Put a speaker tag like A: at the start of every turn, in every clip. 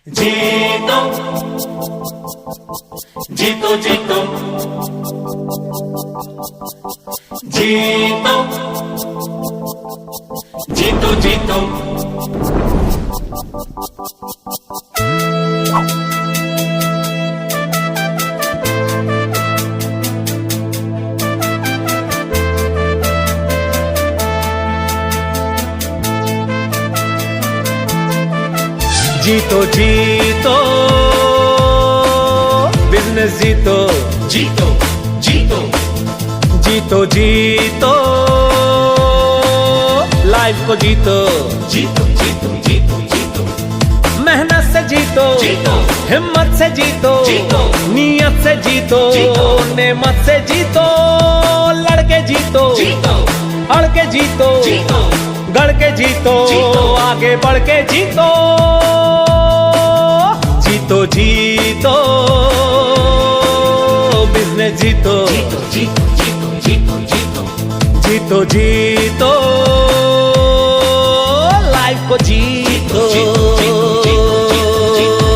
A: जीतो जीतो जीतो जीतो जीतो जीतो
B: जीतो जीतो बिजनेस जीतो
A: जीतो जीतो
B: जीतो जीतो लाइफ को जीतो
A: जीतो जीतो जीतो जीतो
B: मेहनत से जीतो
A: जीतो
B: हिम्मत से जीतो
A: जीतो
B: नीयत से जीतो
A: जीतो
B: नेमत से जीतो लड़के जीतो
A: जीतो
B: अड़के जीतो
A: जीतो
B: गड़ के जीतो
A: जीतो
B: आगे बढ़ के जीतो जीतो जीतो बिजनेस जीतो
A: जीतो जीतो जीतो जीतो
B: जीतो जीतो लाइफ को जीतो
A: जीतो, जीतो, जीतो, जीतो,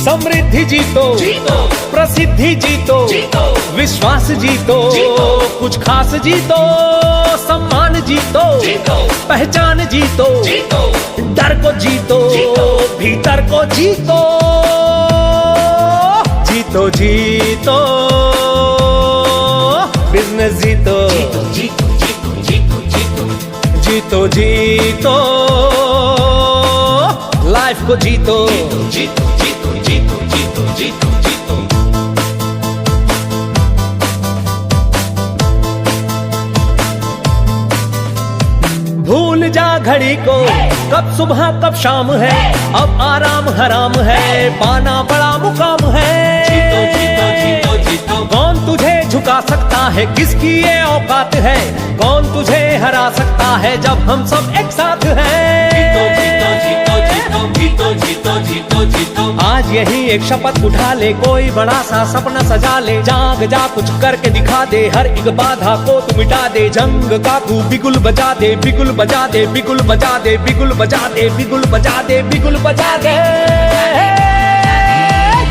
B: समृद्धि जीतो
A: जीतो
B: प्रसिद्धि जीतो
A: जीतो
B: विश्वास जीतो
A: जीतो
B: कुछ खास जीतो सम्मान जीतो
A: जीतो
B: पहचान जीतो
A: जीतो
B: डर को जीतो
A: जीतो
B: भीतर को जीतो जीतो जीतो बिजनेस जीतो
A: जीतो जीतो जीतो जीतो
B: जीतो जीतो लाइफ को जीतो
A: जीतो जीतो जीतो जीतो जीतो जीतो
B: भूल जा घड़ी को कब सुबह कब शाम है अब आराम हराम है पाना बड़ा मुकाम है
A: जीतो जीतो जीतो जीतो
B: कौन तुझे झुका सकता है किसकी ये औकात है कौन तुझे हरा सकता है जब हम सब एक साथ हैं
A: जीतो जीतो जीतो जीतो जीतो जीतो जीतो
B: आज यही एक शपथ उठा ले कोई बड़ा सा सपना सजा ले जाग जा कुछ करके दिखा दे हर एक बाधा को तू मिटा दे जंग का तू बिगुल बजा दे बिगुल बजा दे बिगुल बजा दे बिगुल बजा दे बिगुल बजा दे बिगुल बजा दे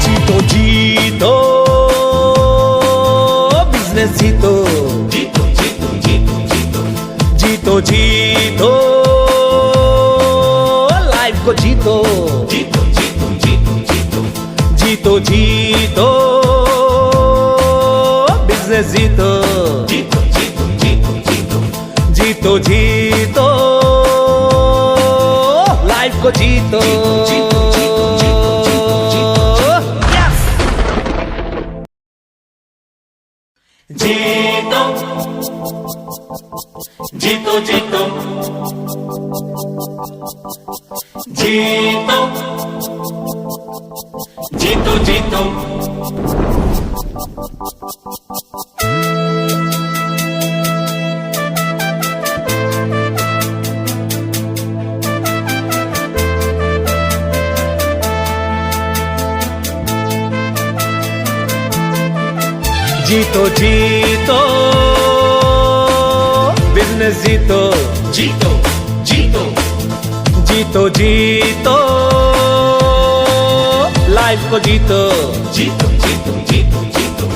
B: जीतो जीतो बिजनेस जीतो
A: जीतो जीतो जीतो जीतो
B: जीतो जीतो लाइफ को जीतो
A: जीतो जीतो जीतो जीतो
B: जीतो जीतो बिजनेस जीतो
A: जीतो जीतो जीतो जीतो
B: जीतो जीतो लाइफ को जीतो
A: जीतो जीतो जीतो जीतो
B: Yes!
A: जीतो जीतो जीतो जीतो जीतो जीतो
B: जीतो जीतो बिजनेस जीतो
A: जीतो जीतो
B: जीतो जीतो लाइफ को जीतो
A: जीतो जीतो जीतो जीतो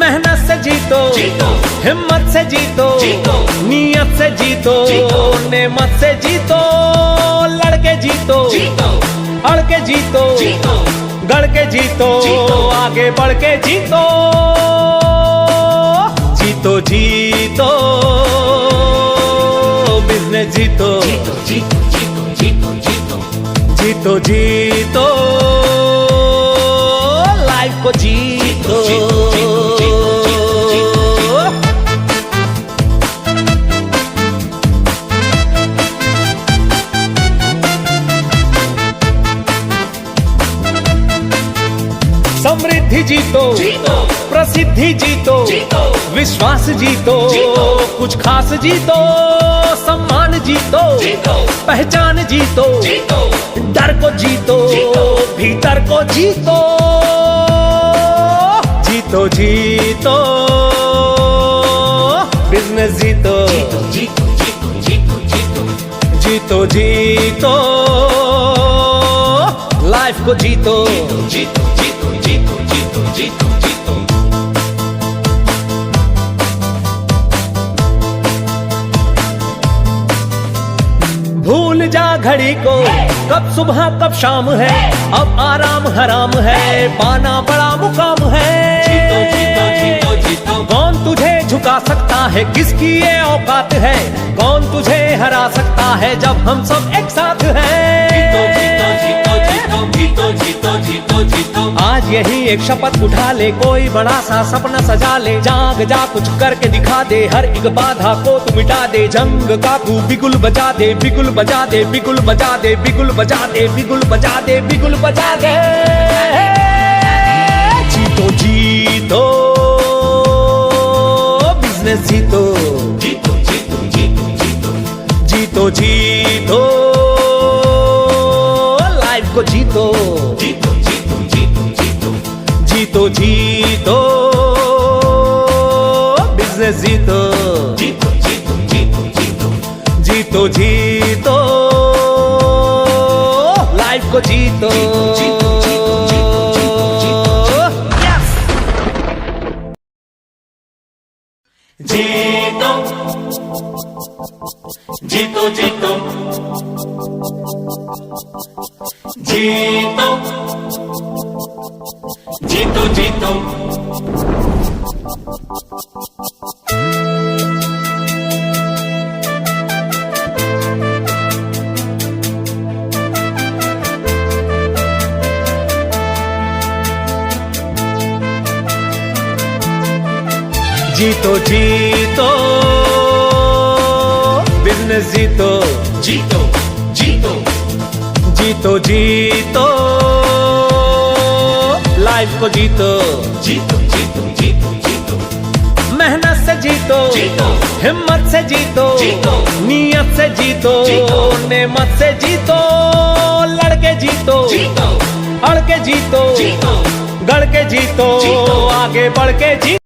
B: मेहनत से जीतो
A: जीतो
B: हिम्मत से जीतो
A: जीतो
B: नीयत से जीतो
A: जीतो
B: नेमत से जीतो लड़के जीतो
A: जीतो
B: अड़के जीतो
A: जीतो
B: गड़ के जीतो
A: जीतो
B: आगे बढ़ के जीतो जीतो जीतो बिजनेस जीतो
A: जीतो जीतो जीतो जीतो जीतो
B: जीतो जीतो लाइफ को जीतो
A: जीतो जीतो जीतो जीतो
B: समृद्धि जीतो
A: जीतो
B: प्रसिद्धि जीतो
A: जीतो
B: विश्वास जीतो
A: जीतो
B: कुछ खास जीतो सम्मान जीतो
A: जीतो
B: पहचान जीतो
A: जीतो
B: डर को जीतो
A: जीतो
B: भीतर को जीतो जीतो जीतो बिजनेस जीतो
A: जीतो जीतो जीतो जीतो
B: जीतो जीतो लाइफ को जीतो
A: जीतो जीतो जीतो जीतो जीतो जीतो
B: भूल जा घड़ी को कब सुबह कब शाम है अब आराम हराम है पाना बड़ा मुकाम है
A: जीतो जीतो जीतो जीतो
B: कौन तुझे झुका सकता है किसकी ये औकात है कौन तुझे हरा सकता है जब हम सब एक साथ हैं
A: जीतो जीतो जीतो जीतो जीतो जीतो जीतो
B: आज यही एक शपथ उठा ले कोई बड़ा सा सपना सजा ले जाग जा कुछ करके दिखा दे हर एक बाधा को तू मिटा दे जंग का तू बिगुल बजा दे बिगुल बजा दे बिगुल बजा दे बिगुल बजा दे बिगुल बजा दे बिगुल बजा दे जीतो जीतो बिजनेस जीतो
A: जीतो जीतो जीतो जीतो
B: जीतो जीतो लाइफ को जीतो
A: जीतो जीतो जीतो जीतो
B: जीतो जीतो बिजनेस जीतो
A: जीतो जीतो जीतो जीतो
B: जीतो जीतो लाइफ को जीतो
A: जीतो जीतो जीतो जीतो
B: Yes!
A: जीतो जीतो जीतो जीतो जीतो जीतो
B: जीतो जीतो बिजनेस जीतो
A: जीतो जीतो
B: जीतो जीतो लाइफ को जीतो
A: जीतो जीतो जीतो जीतो
B: मेहनत से जीतो
A: जीतो
B: हिम्मत से जीतो
A: जीतो
B: नीयत से जीतो
A: जीतो
B: नेमत से जीतो लड़के जीतो
A: जीतो
B: अड़ के जीतो
A: जीतो
B: गड़ के जीतो
A: जीतो
B: आगे बढ़ के जीतो